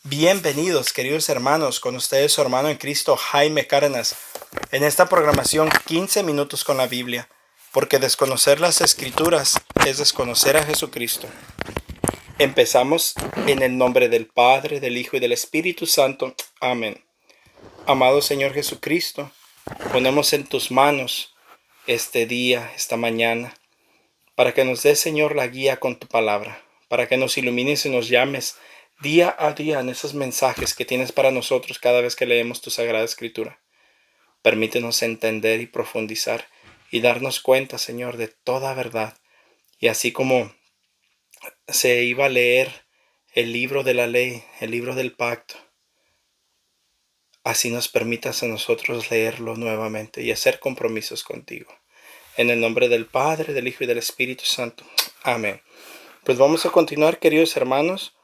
Bienvenidos, queridos hermanos, con ustedes su hermano en Cristo, Jaime Cárdenas, en esta programación 15 minutos con la Biblia, porque desconocer las Escrituras es desconocer a Jesucristo. Empezamos en el nombre del Padre, del Hijo y del Espíritu Santo. Amén. Amado Señor Jesucristo, ponemos en tus manos este día, esta mañana, para que nos des, Señor, la guía con tu palabra, para que nos ilumines y nos llames día a día en esos mensajes que tienes para nosotros cada vez que leemos tu Sagrada Escritura. Permítenos entender y profundizar y darnos cuenta, Señor, de toda verdad. Y así como se iba a leer el libro de la ley, el libro del pacto, así nos permitas a nosotros leerlo nuevamente y hacer compromisos contigo. En el nombre del Padre, del Hijo y del Espíritu Santo. Amén. Pues vamos a continuar, queridos hermanos,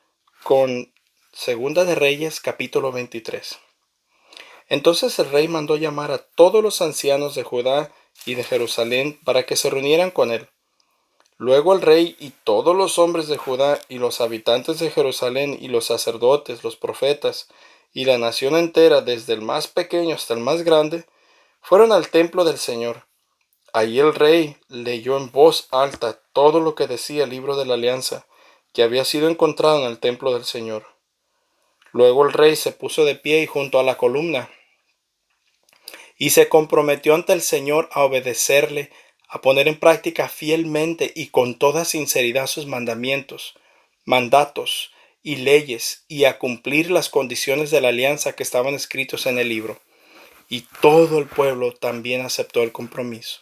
con Segunda de Reyes, capítulo 23. Entonces el rey mandó llamar a todos los ancianos de Judá y de Jerusalén para que se reunieran con él. Luego el rey y todos los hombres de Judá y los habitantes de Jerusalén y los sacerdotes, los profetas y la nación entera, desde el más pequeño hasta el más grande, fueron al templo del Señor. Allí el rey leyó en voz alta todo lo que decía el libro de la alianza, que había sido encontrado en el templo del Señor. Luego el rey se puso de pie y junto a la columna, y se comprometió ante el Señor a obedecerle, a poner en práctica fielmente y con toda sinceridad sus mandamientos, mandatos y leyes, y a cumplir las condiciones de la alianza que estaban escritos en el libro. Y todo el pueblo también aceptó el compromiso.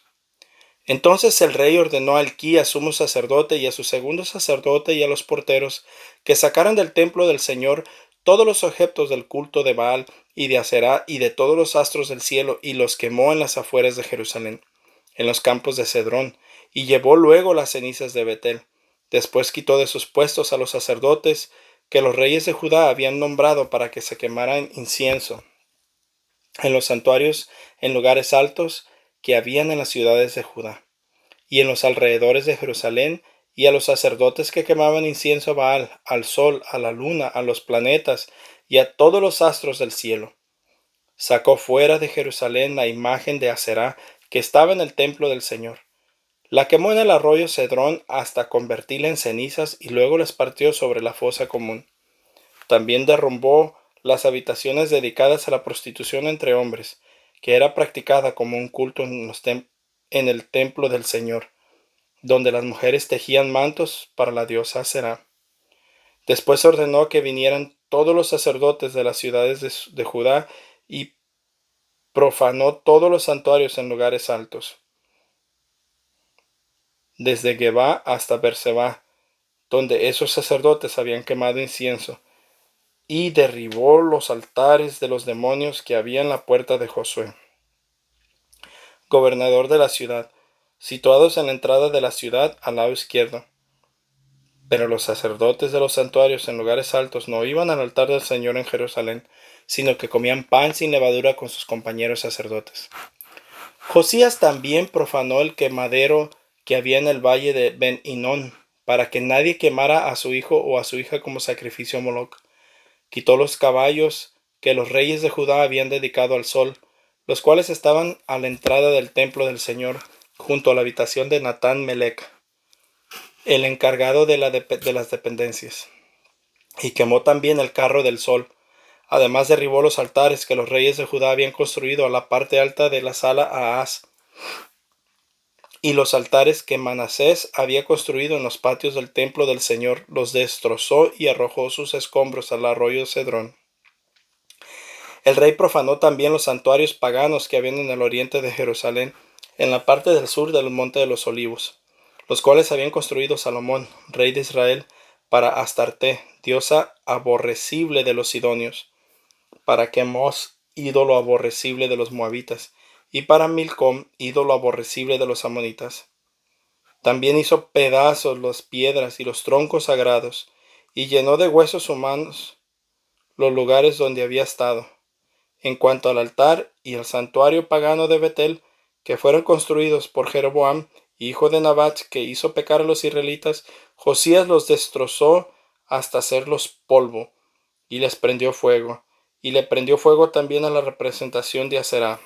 Entonces el rey ordenó a Hilquías, sumo sacerdote, y a su segundo sacerdote y a los porteros, que sacaran del templo del Señor todos los objetos del culto de Baal y de Aserá y de todos los astros del cielo, y los quemó en las afueras de Jerusalén, en los campos de Cedrón, y llevó luego las cenizas de Betel. Después quitó de sus puestos a los sacerdotes que los reyes de Judá habían nombrado para que se quemaran incienso en los santuarios en lugares altos que habían en las ciudades de Judá y en los alrededores de Jerusalén, y a los sacerdotes que quemaban incienso a Baal, al sol, a la luna, a los planetas y a todos los astros del cielo. Sacó fuera de Jerusalén la imagen de Aserá que estaba en el templo del Señor. La quemó en el arroyo Cedrón hasta convertirla en cenizas y luego la esparció sobre la fosa común. También derrumbó las habitaciones dedicadas a la prostitución entre hombres, que era practicada como un culto en el templo del Señor, donde las mujeres tejían mantos para la diosa Aserá. Después ordenó que vinieran todos los sacerdotes de las ciudades de Judá y profanó todos los santuarios en lugares altos, desde Gebá hasta Berseba, donde esos sacerdotes habían quemado incienso, y derribó los altares de los demonios que había en la puerta de Josué, gobernador de la ciudad, situados en la entrada de la ciudad al lado izquierdo. Pero los sacerdotes de los santuarios en lugares altos no iban al altar del Señor en Jerusalén, sino que comían pan sin levadura con sus compañeros sacerdotes. Josías también profanó el quemadero que había en el valle de Ben-Hinón, para que nadie quemara a su hijo o a su hija como sacrificio a Moloc. Quitó los caballos que los reyes de Judá habían dedicado al sol, los cuales estaban a la entrada del templo del Señor, junto a la habitación de Natán Melec, el encargado de las dependencias. Y quemó también el carro del sol. Además derribó los altares que los reyes de Judá habían construido a la parte alta de la sala Ahaz, y los altares que Manasés había construido en los patios del templo del Señor los destrozó y arrojó sus escombros al arroyo Cedrón. El rey profanó también los santuarios paganos que habían en el oriente de Jerusalén, en la parte del sur del monte de los olivos, los cuales habían construido Salomón, rey de Israel, para Astarte, diosa aborrecible de los sidonios, para Quemos, ídolo aborrecible de los moabitas, y para Milcom, ídolo aborrecible de los amonitas. También hizo pedazos las piedras y los troncos sagrados, y llenó de huesos humanos los lugares donde había estado. En cuanto al altar y el santuario pagano de Betel, que fueron construidos por Jeroboam, hijo de Nabat, que hizo pecar a los israelitas, Josías los destrozó hasta hacerlos polvo, y les prendió fuego, y le prendió fuego también a la representación de Aserá.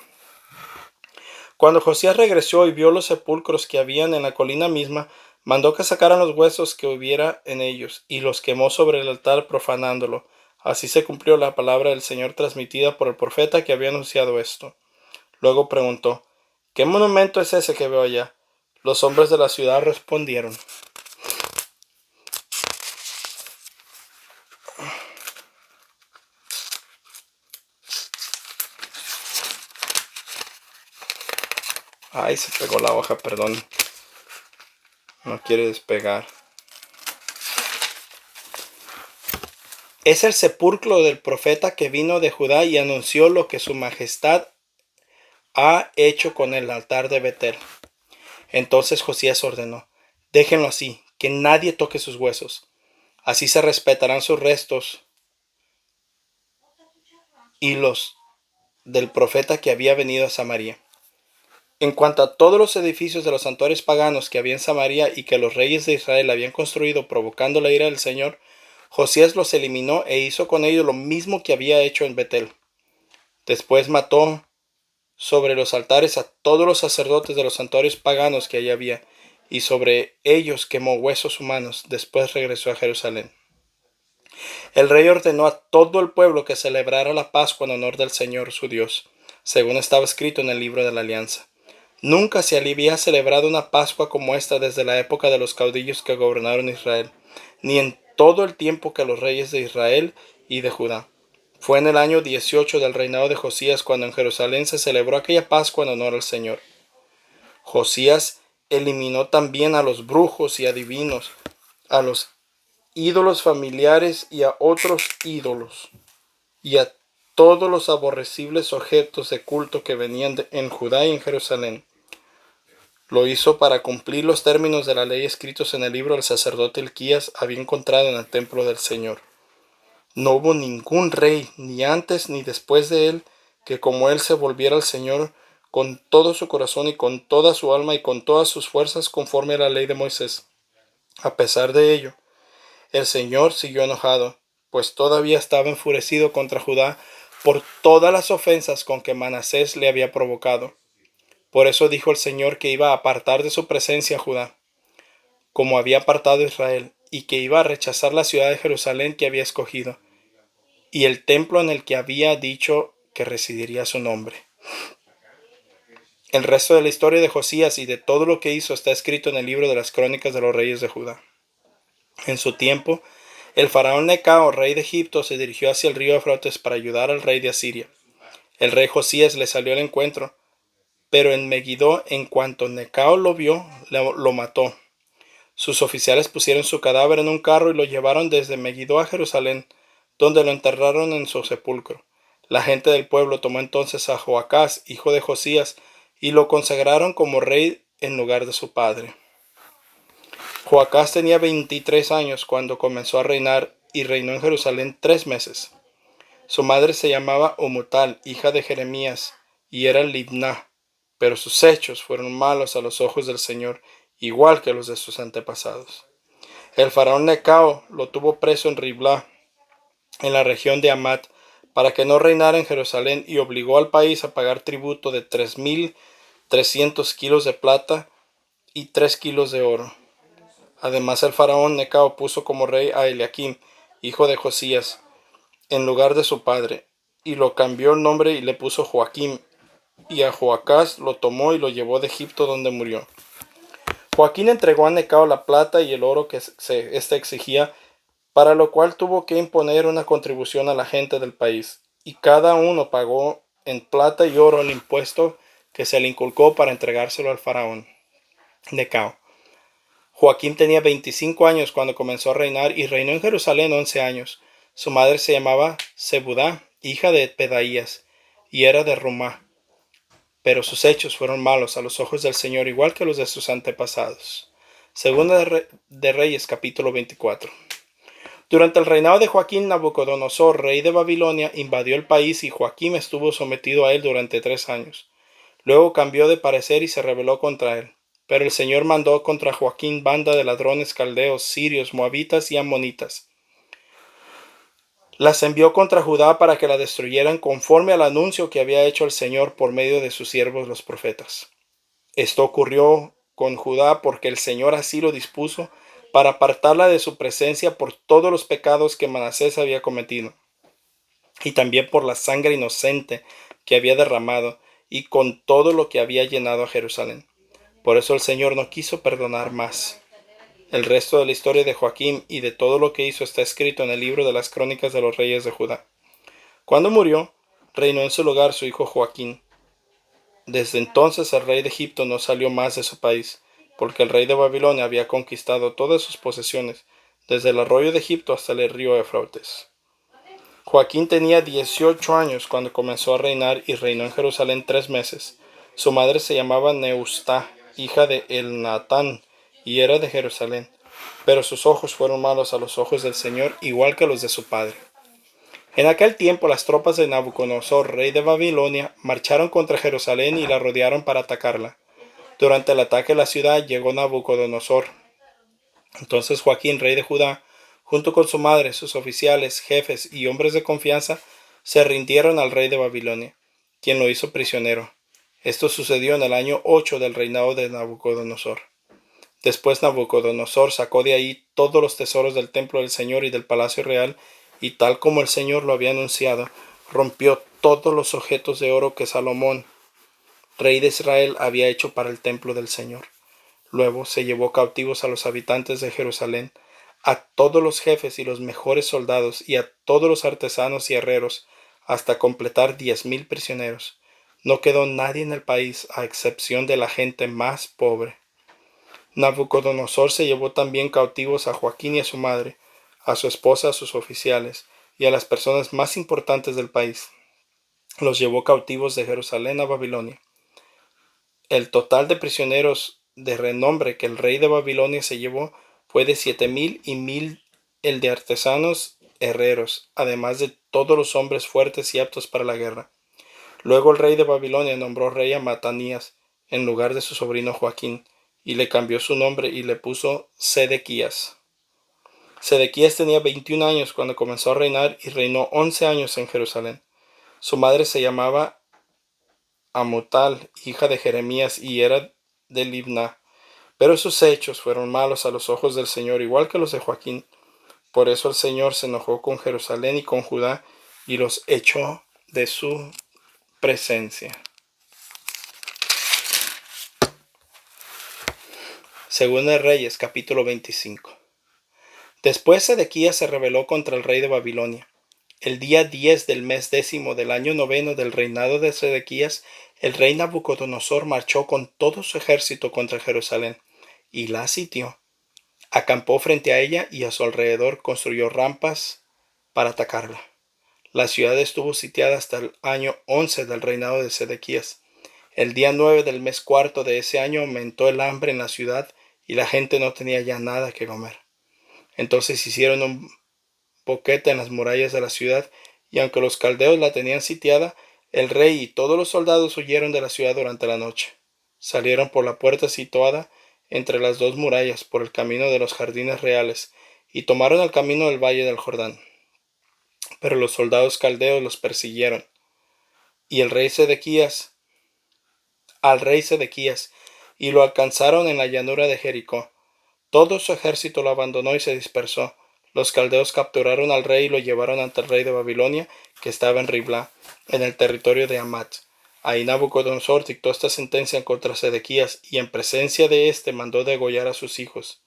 Cuando Josías regresó y vio los sepulcros que habían en la colina misma, mandó que sacaran los huesos que hubiera en ellos, y los quemó sobre el altar profanándolo. Así se cumplió la palabra del Señor transmitida por el profeta que había anunciado esto. Luego preguntó, ¿qué monumento es ese que veo allá? Los hombres de la ciudad respondieron, ay, se pegó la hoja, perdón, no quiere despegar. Es el sepulcro del profeta que vino de Judá y anunció lo que su majestad ha hecho con el altar de Betel. Entonces Josías ordenó, déjenlo así, que nadie toque sus huesos. Así se respetarán sus restos y los del profeta que había venido a Samaria. En cuanto a todos los edificios de los santuarios paganos que había en Samaria y que los reyes de Israel habían construido provocando la ira del Señor, Josías los eliminó e hizo con ellos lo mismo que había hecho en Betel. Después mató sobre los altares a todos los sacerdotes de los santuarios paganos que allí había, y sobre ellos quemó huesos humanos. Después regresó a Jerusalén. El rey ordenó a todo el pueblo que celebrara la Pascua en honor del Señor su Dios, según estaba escrito en el libro de la Alianza. Nunca se había celebrado una Pascua como esta desde la época de los caudillos que gobernaron Israel, ni en todo el tiempo que los reyes de Israel y de Judá. Fue en el año 18 del reinado de Josías cuando en Jerusalén se celebró aquella Pascua en honor al Señor. Josías eliminó también a los brujos y adivinos, a los ídolos familiares y a otros ídolos, y a todos los aborrecibles objetos de culto que venían en Judá y en Jerusalén. Lo hizo para cumplir los términos de la ley escritos en el libro del sacerdote Hilquías había encontrado en el templo del Señor. No hubo ningún rey, ni antes ni después de él, que como él se volviera al Señor con todo su corazón y con toda su alma y con todas sus fuerzas conforme a la ley de Moisés. A pesar de ello, el Señor siguió enojado, pues todavía estaba enfurecido contra Judá por todas las ofensas con que Manasés le había provocado. Por eso dijo el Señor que iba a apartar de su presencia a Judá, como había apartado a Israel, y que iba a rechazar la ciudad de Jerusalén que había escogido, y el templo en el que había dicho que residiría su nombre. El resto de la historia de Josías y de todo lo que hizo está escrito en el libro de las crónicas de los reyes de Judá. En su tiempo, el faraón Necao, rey de Egipto, se dirigió hacia el río Éufrates para ayudar al rey de Asiria. El rey Josías le salió al encuentro, pero en Megiddo, en cuanto Necao lo vio, lo mató. Sus oficiales pusieron su cadáver en un carro y lo llevaron desde Megiddo a Jerusalén, donde lo enterraron en su sepulcro. La gente del pueblo tomó entonces a Joacás, hijo de Josías, y lo consagraron como rey en lugar de su padre. Joacás tenía 23 años cuando comenzó a reinar y reinó en Jerusalén 3 meses. Su madre se llamaba Omutal, hija de Jeremías, y era Libná, pero sus hechos fueron malos a los ojos del Señor, igual que los de sus antepasados. El faraón Necao lo tuvo preso en Riblá, en la región de Amat, para que no reinara en Jerusalén, y obligó al país a pagar tributo de 3,300 kilos de plata y 3 kilos de oro. Además, el faraón Necao puso como rey a Eliakim, hijo de Josías, en lugar de su padre, y lo cambió el nombre y le puso Joaquín, y a Joacás lo tomó y lo llevó de Egipto, donde murió. Joaquín entregó a Necao la plata y el oro que éste exigía, para lo cual tuvo que imponer una contribución a la gente del país, y cada uno pagó en plata y oro el impuesto que se le inculcó para entregárselo al faraón Necao. Joaquín tenía 25 años cuando comenzó a reinar y reinó en Jerusalén 11 años. Su madre se llamaba Zebudá, hija de Pedaías, y era de Rumá. Pero sus hechos fueron malos a los ojos del Señor, igual que los de sus antepasados. Segunda de Reyes, capítulo 24. Durante el reinado de Joaquín, Nabucodonosor, rey de Babilonia, invadió el país y Joaquín estuvo sometido a él durante 3 años. Luego cambió de parecer y se rebeló contra él. Pero el Señor mandó contra Joaquín banda de ladrones caldeos, sirios, moabitas y amonitas. las envió contra Judá para que la destruyeran conforme al anuncio que había hecho el Señor por medio de sus siervos los profetas. Esto ocurrió con Judá porque el Señor así lo dispuso para apartarla de su presencia por todos los pecados que Manasés había cometido, y también por la sangre inocente que había derramado, y con todo lo que había llenado a Jerusalén. Por eso el Señor no quiso perdonar más. El resto de la historia de Joaquín y de todo lo que hizo está escrito en el libro de las crónicas de los reyes de Judá. Cuando murió, reinó en su lugar su hijo Joaquín. Desde entonces el rey de Egipto no salió más de su país, porque el rey de Babilonia había conquistado todas sus posesiones, desde el arroyo de Egipto hasta el río Éufrates. Joaquín tenía 18 años cuando comenzó a reinar y reinó en Jerusalén 3 meses. Su madre se llamaba Neustá, hija de Elnatán, y era de Jerusalén. Pero sus ojos fueron malos a los ojos del Señor, igual que los de su padre. En aquel tiempo las tropas de Nabucodonosor, rey de Babilonia, marcharon contra Jerusalén y la rodearon para atacarla. Durante el ataque a la ciudad llegó Nabucodonosor. Entonces Joaquín, rey de Judá, junto con su madre, sus oficiales, jefes y hombres de confianza, se rindieron al rey de Babilonia, quien lo hizo prisionero. Esto sucedió en el año 8 del reinado de Nabucodonosor. Después Nabucodonosor sacó de ahí todos los tesoros del templo del Señor y del palacio real, y tal como el Señor lo había anunciado, rompió todos los objetos de oro que Salomón, rey de Israel, había hecho para el templo del Señor. Luego se llevó cautivos a los habitantes de Jerusalén, a todos los jefes y los mejores soldados, y a todos los artesanos y herreros, hasta completar 10,000 prisioneros. No quedó nadie en el país, a excepción de la gente más pobre. Nabucodonosor se llevó también cautivos a Joaquín y a su madre, a su esposa, a sus oficiales, y a las personas más importantes del país. Los llevó cautivos de Jerusalén a Babilonia. El total de prisioneros de renombre que el rey de Babilonia se llevó fue de 7,000 y 1,000 el de artesanos herreros, además de todos los hombres fuertes y aptos para la guerra. Luego el rey de Babilonia nombró rey a Matanías en lugar de su sobrino Joaquín, y le cambió su nombre y le puso Sedequías. Sedequías tenía 21 años cuando comenzó a reinar y reinó 11 años en Jerusalén. Su madre se llamaba Amutal, hija de Jeremías, y era de Libna. Pero sus hechos fueron malos a los ojos del Señor, igual que los de Joaquín. Por eso el Señor se enojó con Jerusalén y con Judá y los echó de su presencia. Segunda de Reyes, capítulo 25. Después Sedequías se rebeló contra el rey de Babilonia. El día 10 del mes 10 del año 9 del reinado de Sedequías, el rey Nabucodonosor marchó con todo su ejército contra Jerusalén y la sitió. Acampó frente a ella y a su alrededor construyó rampas para atacarla. La ciudad estuvo sitiada hasta el año 11 del reinado de Sedequías. El día 9 del mes cuarto de ese año aumentó el hambre en la ciudad y la gente no tenía ya nada que comer. Entonces hicieron un boquete en las murallas de la ciudad, y aunque los caldeos la tenían sitiada, el rey y todos los soldados huyeron de la ciudad durante la noche. Salieron por la puerta situada entre las dos murallas, por el camino de los jardines reales, y tomaron el camino del valle del Jordán. Pero los soldados caldeos los persiguieron, y al rey Sedequías, y lo alcanzaron en la llanura de Jericó. Todo su ejército lo abandonó y se dispersó. Los caldeos capturaron al rey y lo llevaron ante el rey de Babilonia, que estaba en Ribla, en el territorio de Hamat. Ahí Nabucodonosor dictó esta sentencia contra Sedequías, y en presencia de éste mandó degollar a sus hijos.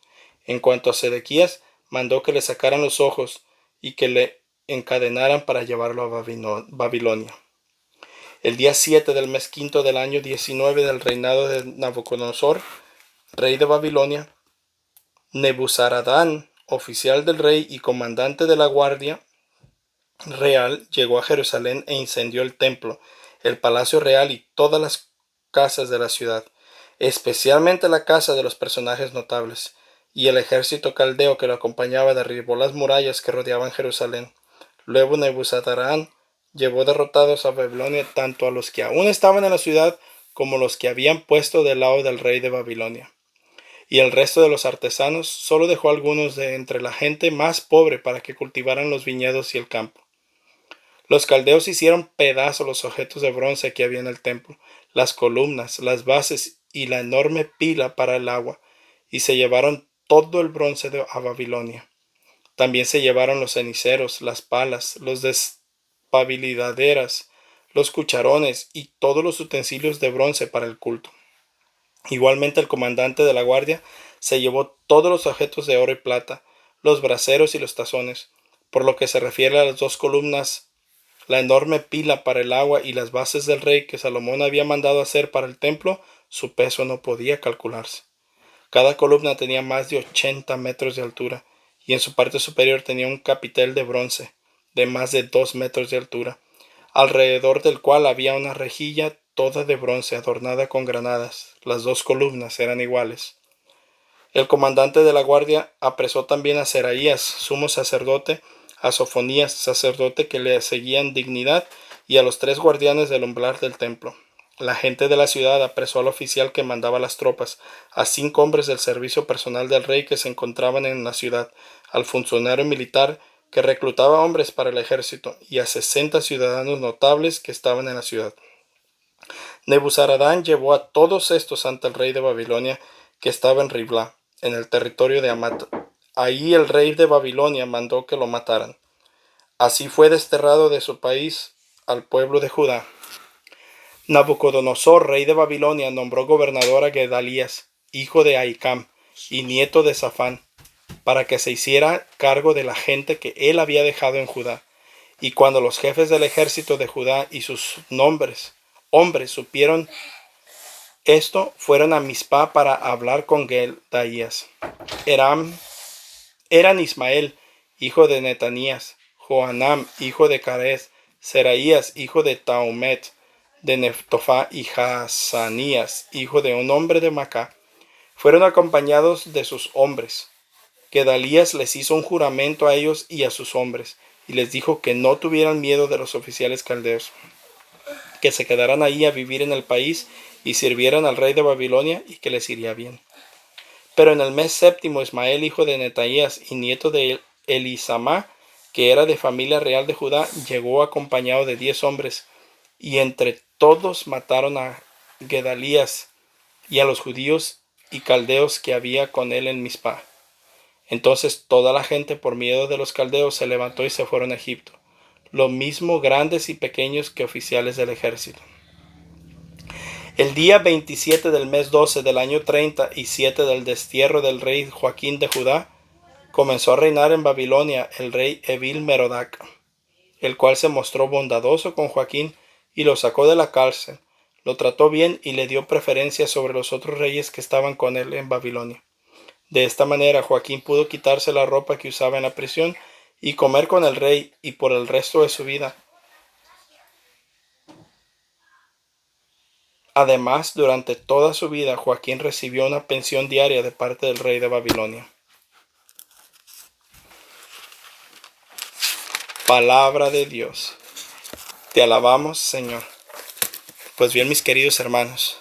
En cuanto a Sedequías, mandó que le sacaran los ojos y que le encadenaran para llevarlo a Babilonia. El día 7 del mes quinto del año 19 del reinado de Nabucodonosor, rey de Babilonia, Nebuzaradán, oficial del rey y comandante de la guardia real, llegó a Jerusalén e incendió el templo, el palacio real y todas las casas de la ciudad, especialmente la casa de los personajes notables, y el ejército caldeo que lo acompañaba derribó las murallas que rodeaban Jerusalén. Luego Nebuzaradán llevó derrotados a Babilonia tanto a los que aún estaban en la ciudad como los que habían puesto del lado del rey de Babilonia. y el resto de los artesanos solo dejó algunos de entre la gente más pobre para que cultivaran los viñedos y el campo. Los caldeos hicieron pedazos los objetos de bronce que había en el templo, las columnas, las bases y la enorme pila para el agua, y se llevaron todo el bronce a Babilonia. También se llevaron los ceniceros, las palas, los despabilidaderas, los cucharones y todos los utensilios de bronce para el culto. Igualmente el comandante de la guardia se llevó todos los objetos de oro y plata, los braseros y los tazones. Por lo que se refiere a las dos columnas, la enorme pila para el agua y las bases del rey que Salomón había mandado hacer para el templo, su peso no podía calcularse. Cada columna tenía más de 80 metros de altura, y en su parte superior tenía un capitel de bronce, de más de 2 metros de altura, alrededor del cual había una rejilla toda de bronce adornada con granadas. Las dos columnas eran iguales. El comandante de la guardia apresó también a Seraías, sumo sacerdote, a Sofonías, sacerdote que le seguía en dignidad, y a los 3 guardianes del umbral del templo. La gente de la ciudad apresó al oficial que mandaba las tropas, a 5 hombres del servicio personal del rey que se encontraban en la ciudad, al funcionario militar que reclutaba hombres para el ejército, y a 60 ciudadanos notables que estaban en la ciudad. Nebuzaradán llevó a todos estos ante el rey de Babilonia, que estaba en Ribla, en el territorio de Hamat. Ahí el rey de Babilonia mandó que lo mataran. Así fue desterrado de su país al pueblo de Judá. Nabucodonosor, rey de Babilonia, nombró gobernador a Gedalías, hijo de Ahicam y nieto de Safán, para que se hiciera cargo de la gente que él había dejado en Judá. Y cuando los jefes del ejército de Judá y sus hombres supieron esto, fueron a Mizpá para hablar con Gedalías. Eran Ismael, hijo de Netanías, Joanam, hijo de Carez, Seraías, hijo de Taumet, de Neftofá, y Hazanías, hijo de un hombre de Macá. Fueron acompañados de sus hombres. Gedalías les hizo un juramento a ellos y a sus hombres, y les dijo que no tuvieran miedo de los oficiales caldeos, que se quedaran ahí a vivir en el país y sirvieran al rey de Babilonia, y que les iría bien. Pero en el mes séptimo, Ismael, hijo de Netaías y nieto de Elisamá, que era de familia real de Judá, llegó acompañado de 10 hombres, y entre todos mataron a Gedalías y a los judíos y caldeos que había con él en Mizpá. Entonces toda la gente, por miedo de los caldeos, se levantó y se fueron a Egipto, lo mismo grandes y pequeños que oficiales del ejército. El día 27 del mes 12 del año 37 del destierro del rey Joaquín de Judá, comenzó a reinar en Babilonia el rey Evil Merodac, el cual se mostró bondadoso con Joaquín y lo sacó de la cárcel, lo trató bien y le dio preferencia sobre los otros reyes que estaban con él en Babilonia. De esta manera Joaquín pudo quitarse la ropa que usaba en la prisión y comer con el rey, y por el resto de su vida. Además, durante toda su vida, Joaquín recibió una pensión diaria de parte del rey de Babilonia. Palabra de Dios. Te alabamos, Señor. Pues bien, mis queridos hermanos,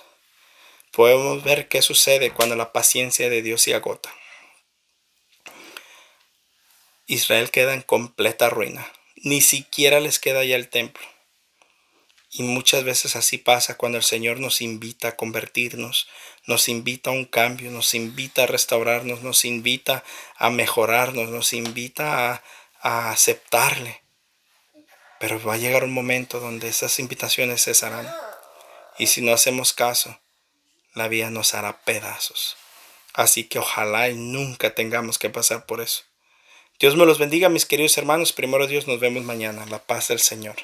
podemos ver qué sucede cuando la paciencia de Dios se agota. Israel queda en completa ruina. Ni siquiera les queda ya el templo. Y muchas veces así pasa cuando el Señor nos invita a convertirnos, nos invita a un cambio, nos invita a restaurarnos, nos invita a mejorarnos, nos invita a aceptarle. Pero va a llegar un momento donde esas invitaciones cesarán. Y si no hacemos caso, la vida nos hará pedazos. Así que ojalá y nunca tengamos que pasar por eso. Dios me los bendiga, mis queridos hermanos. Primero Dios, nos vemos mañana. La paz del Señor.